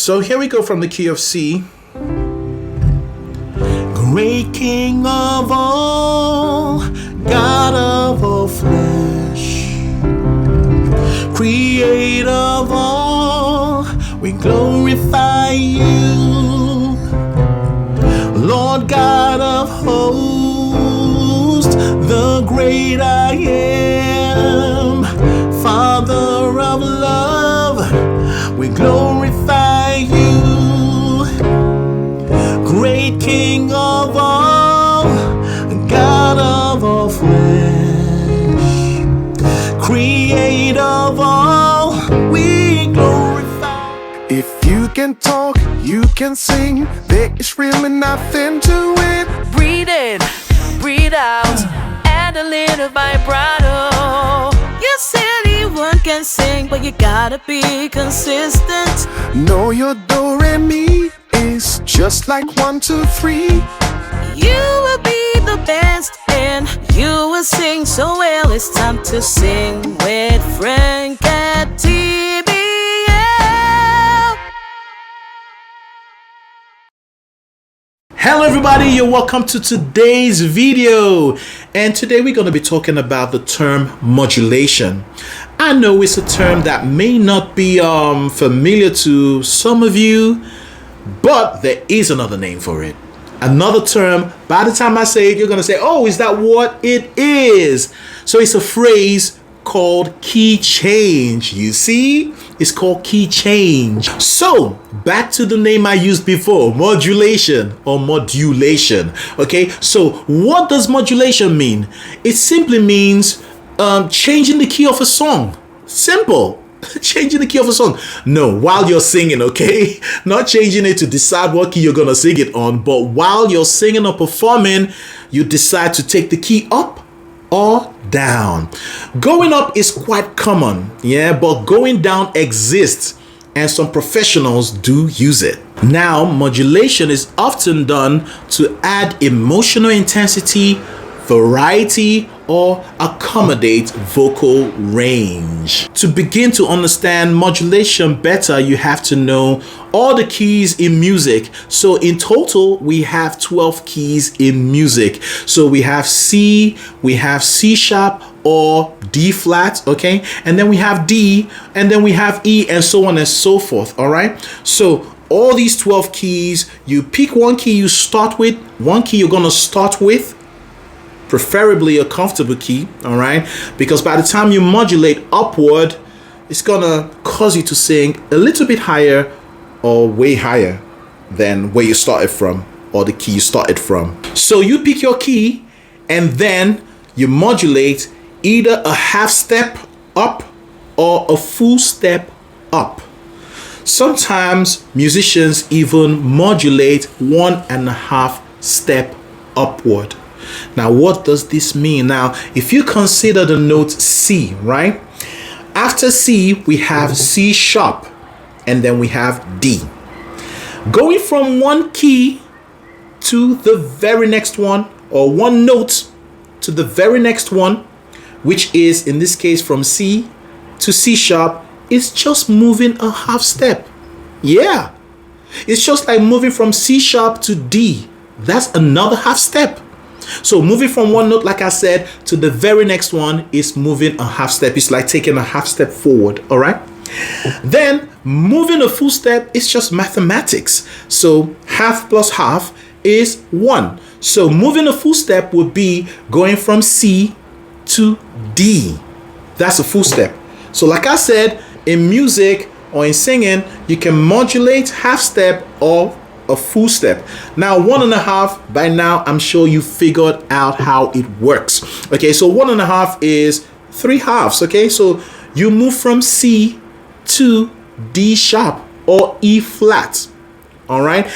So here we go from the key of C. Great King of all, God of all flesh, Creator of all, we glorify you. Lord God of hosts, the great I am, Father of love, we glorify you. Great King of all, God of all flesh, Creator of all, we glorify. If you can talk, you can sing, there is really nothing to it. Breathe in, breathe out, add a little vibrato. You said anyone can sing, but you gotta be consistent. Know your do re mi is just like 1, 2, 3. You will be the best and you will sing so well. It's time to sing with Frank at TBL. Hello everybody, you're welcome to today's video, and today we're going to be talking about the term modulation. I know it's a term that may not be familiar to some of you, but there is another name for it. Another term, by the time I say it, you're going to say, oh, is that what it is? So it's a phrase called key change. You see, it's called key change. So back to the name I used before, modulation or modulation. Okay, so what does modulation mean? It simply means changing the key of a song. Simple. Changing the key of a song. No, while you're singing, okay? Not changing it to decide what key you're gonna sing it on, but while you're singing or performing, you decide to take the key up or down. Going up is quite common, yeah, but going down exists, and some professionals do use it. Now, modulation is often done to add emotional intensity, variety, or accommodate vocal range. To begin to understand modulation better, you have to know all the keys in music. So in total, we have 12 keys in music. So we have C, we have C sharp or D flat, okay? And then we have D, and then we have E, and so on and so forth, all right? So all these 12 keys, you pick one key you start with, one key you're gonna start with, preferably a comfortable key, all right? Because by the time you modulate upward, it's gonna cause you to sing a little bit higher or way higher than where you started from or the key you started from. So you pick your key and then you modulate either a half step up or a full step up. Sometimes musicians even modulate 1.5 step upward. Now, what does this mean? Now, if you consider the note C, right? After C, we have C sharp, and then we have D. Going from one key to the very next one, or one note to the very next one, which is in this case from C to C sharp, is just moving a half step. Yeah, it's just like moving from C sharp to D. That's another half step. So moving from one note, like I said, to the very next one is moving a half step. It's like taking a half step forward, all right? Then moving a full step is just mathematics. So half plus half is 1. So moving a full step would be going from C to D. That's a full step. So like I said, in music or in singing, you can modulate half step or a full step. Now 1.5, by now I'm sure you figured out how it works. Okay, so 1.5 is 3 halves. Okay, so you move from C to D sharp or E flat. All right,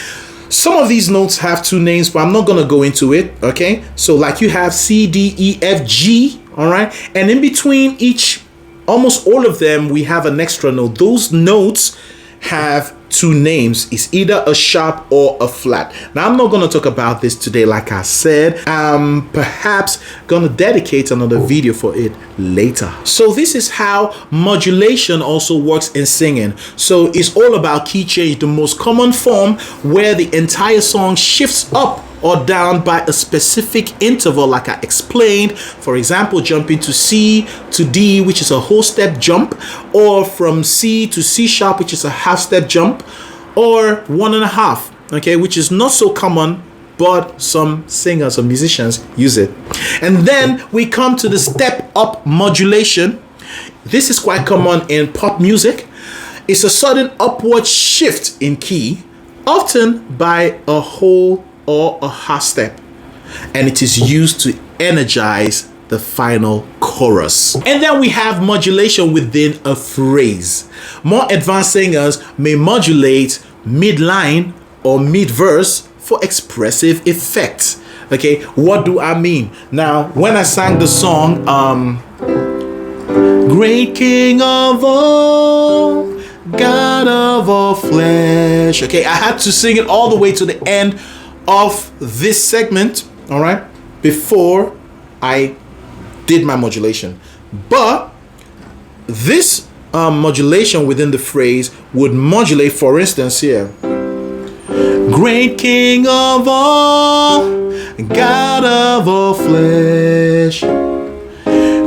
some of these notes have 2 names, but I'm not gonna go into it. Okay, so like you have C, D, E, F, G. All right, and in between each, almost all of them, we have an extra note. Those notes have two names. It's either a sharp or a flat. Now, I'm not going to talk about this today. Like I said, I'm perhaps going to dedicate another video for it later. So this is how modulation also works in singing. So it's all about key change, the most common form where the entire song shifts up or down by a specific interval, like I explained. For example, jumping to C to D, which is a whole step jump, or from C to C sharp, which is a half step jump, or 1.5, okay, which is not so common, but some singers or musicians use it. And then we come to the step up modulation. This is quite common in pop music. It's a sudden upward shift in key, often by a whole or a half step, and it is used to energize the final chorus. And then we have modulation within a phrase. More advanced singers may modulate mid-line or mid-verse for expressive effect. Okay, what do I mean? Now, when I sang the song Great King of all, God of all flesh, okay, I had to sing it all the way to the end of this segment, all right, before I did my modulation. But this modulation within the phrase would modulate, for instance, here, Great King of all, God of all flesh,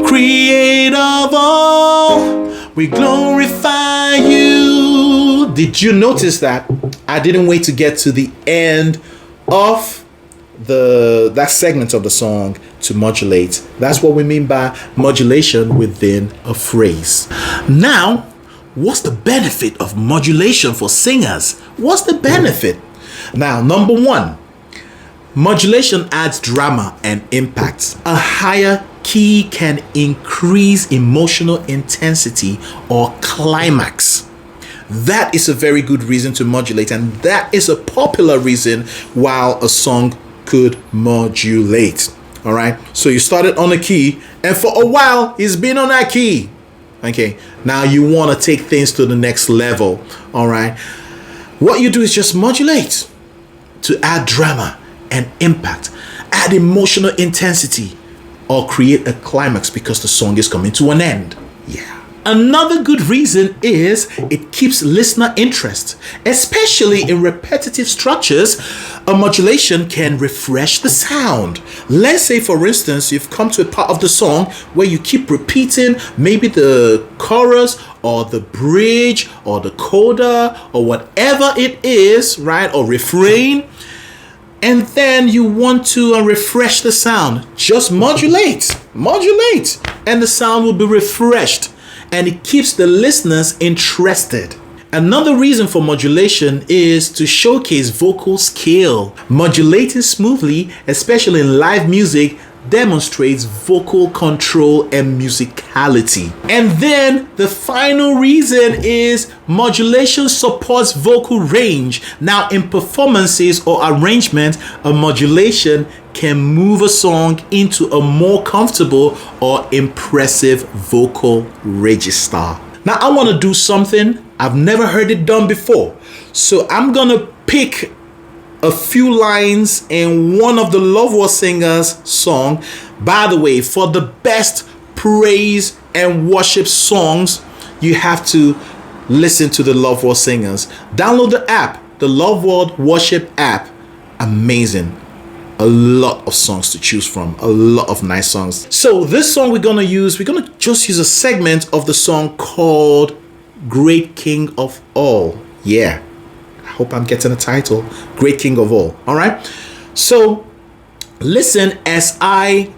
Creator of all, we glorify you. Did you notice that I didn't wait to get to the end of that segment of the song to modulate? That's what we mean by modulation within a phrase. Now, what's the benefit of modulation for singers? What's the benefit? Now, number one, modulation adds drama and impact. A higher key can increase emotional intensity or climax. That is a very good reason to modulate, and that is a popular reason why a song could modulate. All right, so you started on a key, and for a while it's been on that key. Okay, now you want to take things to the next level. All right, what you do is just modulate to add drama and impact, add emotional intensity, or create a climax because the song is coming to an end. Yeah. Another good reason is it keeps listener interest, especially in repetitive structures. A modulation can refresh the sound. Let's say, for instance, you've come to a part of the song where you keep repeating maybe the chorus or the bridge or the coda or whatever it is, right? Or refrain. And then you want to refresh the sound. Just modulate, and the sound will be refreshed. And it keeps the listeners interested. Another reason for modulation is to showcase vocal skill. Modulating smoothly, especially in live music, demonstrates vocal control and musicality. And then the final reason is modulation supports vocal range. Now, in performances or arrangement, a modulation can move a song into a more comfortable or impressive vocal register. Now, I want to do something I've never heard it done before. So I'm gonna pick a few lines in one of the Love War Singers song. By the way, for the best praise and worship songs, you have to listen to the Love War Singers. Download the app, the Love World Worship app. Amazing. A lot of songs to choose from, a lot of nice songs. So this song we're gonna just use a segment of the song called Great King of All. Yeah, I hope I'm getting a title. Great King of All. All right, so listen as I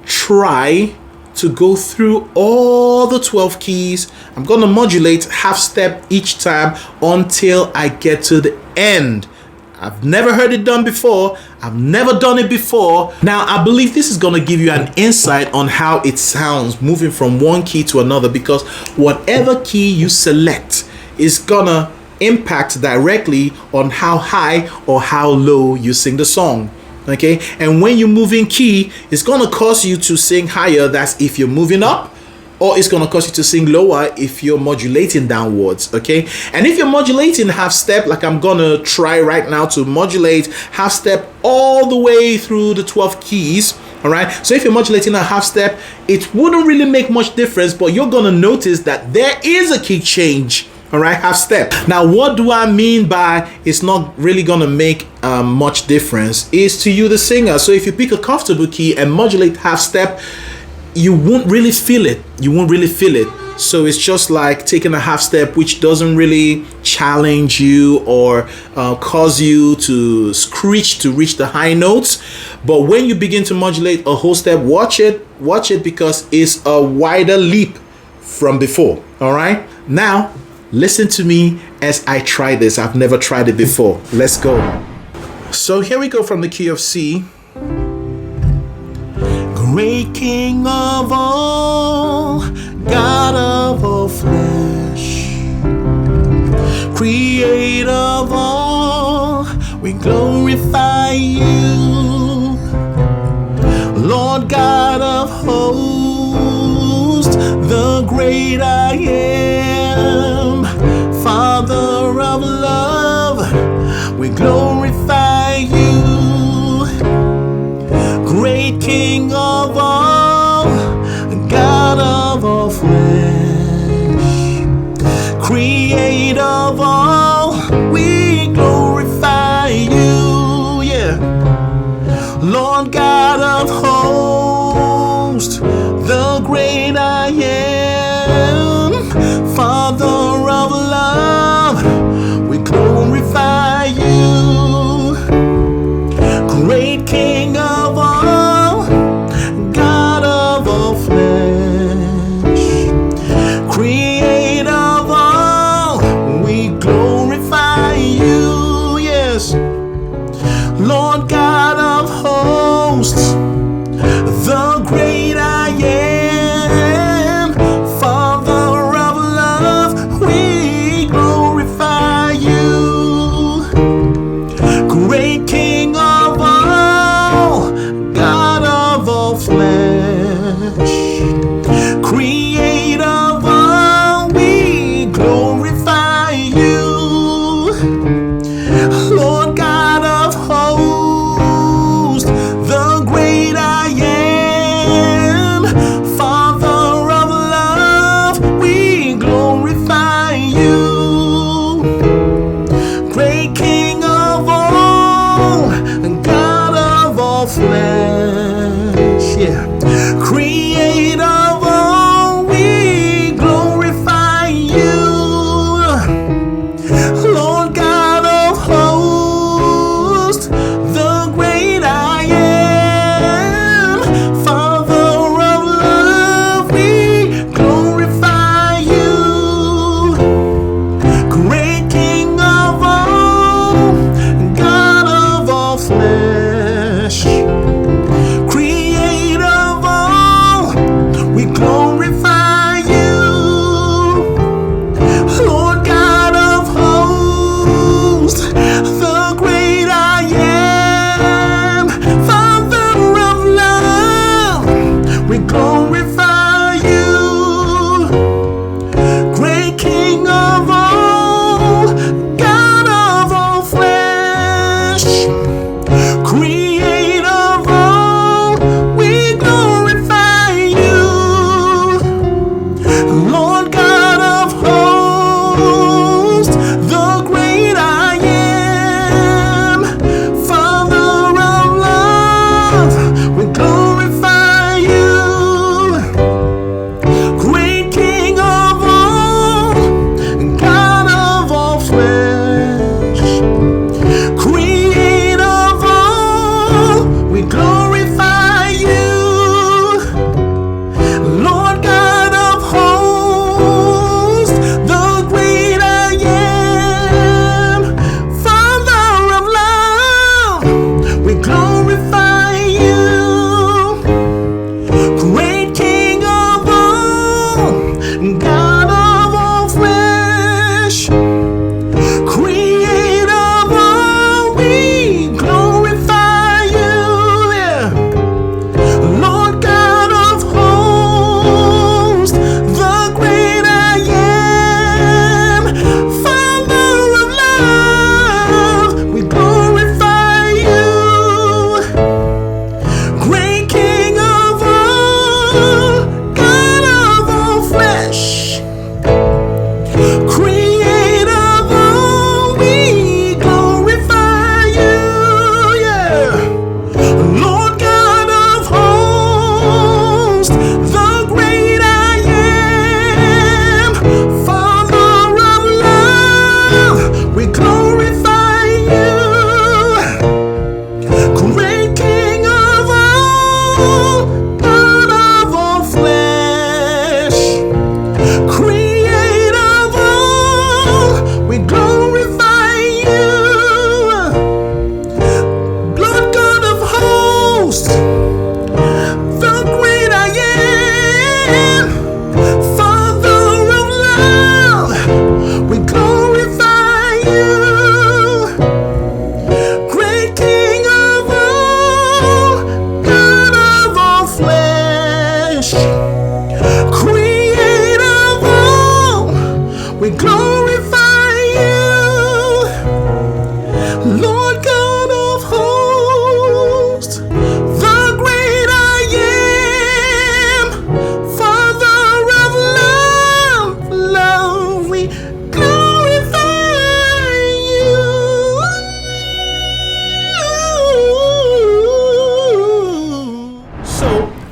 try to go through all the 12 keys. I'm gonna modulate half step each time until I get to the end. I've never heard it done before. I've never done it before. Now, I believe this is going to give you an insight on how it sounds moving from one key to another, because whatever key you select is going to impact directly on how high or how low you sing the song. Okay? And when you move in key, it's going to cause you to sing higher. That's if you're moving up. or it's going to cause you to sing lower if you're modulating downwards. Okay, and if you're modulating half step, like I'm gonna try right now to modulate half step all the way through the 12 keys. All right, so if you're modulating a half step, it wouldn't really make much difference, but you're gonna notice that there is a key change. All right, half step. Now, what do I mean by it's not really gonna make much difference? Is to you, the singer. So if you pick a comfortable key and modulate half step, you won't really feel it. You won't really feel it. So it's just like taking a half step, which doesn't really challenge you or cause you to screech to reach the high notes. But when you begin to modulate a whole step, watch it because it's a wider leap from before. All right, now listen to me as I try this. I've never tried it before. Let's go. So here we go from the key of C. Great King of all, God of all flesh, Creator of all, we glorify you. Lord God of hosts, the great I am, Father of love, we glorify you. Great King of all, God of all flesh, Creator of all, we glorify you, yeah. Lord God of hosts, the great I am, Father of love, we glorify you. Great King of all, God of all flesh, Creator of all, we glorify you, yes. Lord God of hosts, the great I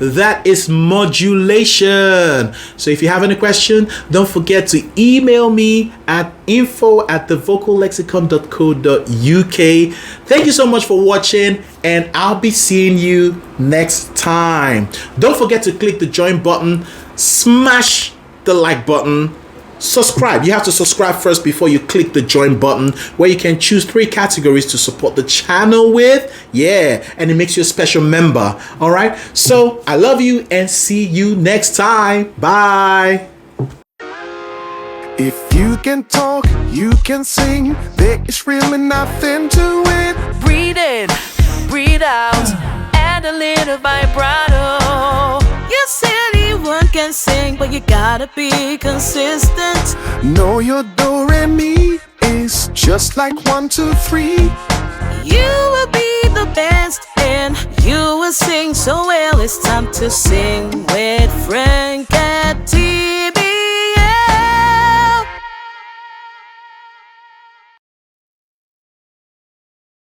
That is modulation. So if you have any question, don't forget to email me at info@thevocallexicon.co.uk. Thank you so much for watching, and I'll be seeing you next time. Don't forget to click the join button, smash the like button, subscribe. You have to subscribe first before you click the join button, where you can choose 3 categories to support the channel with. Yeah, and it makes you a special member. All right, so I love you and see you next time. Bye. If you can talk, you can sing. There is really nothing to it. Breathe in, breathe out, add a little vibrato. You said anyone can sing, but you gotta be consistent. Know your do re mi is just like 1, 2, 3. You will be the best and you will sing so well. It's time to sing with Frank.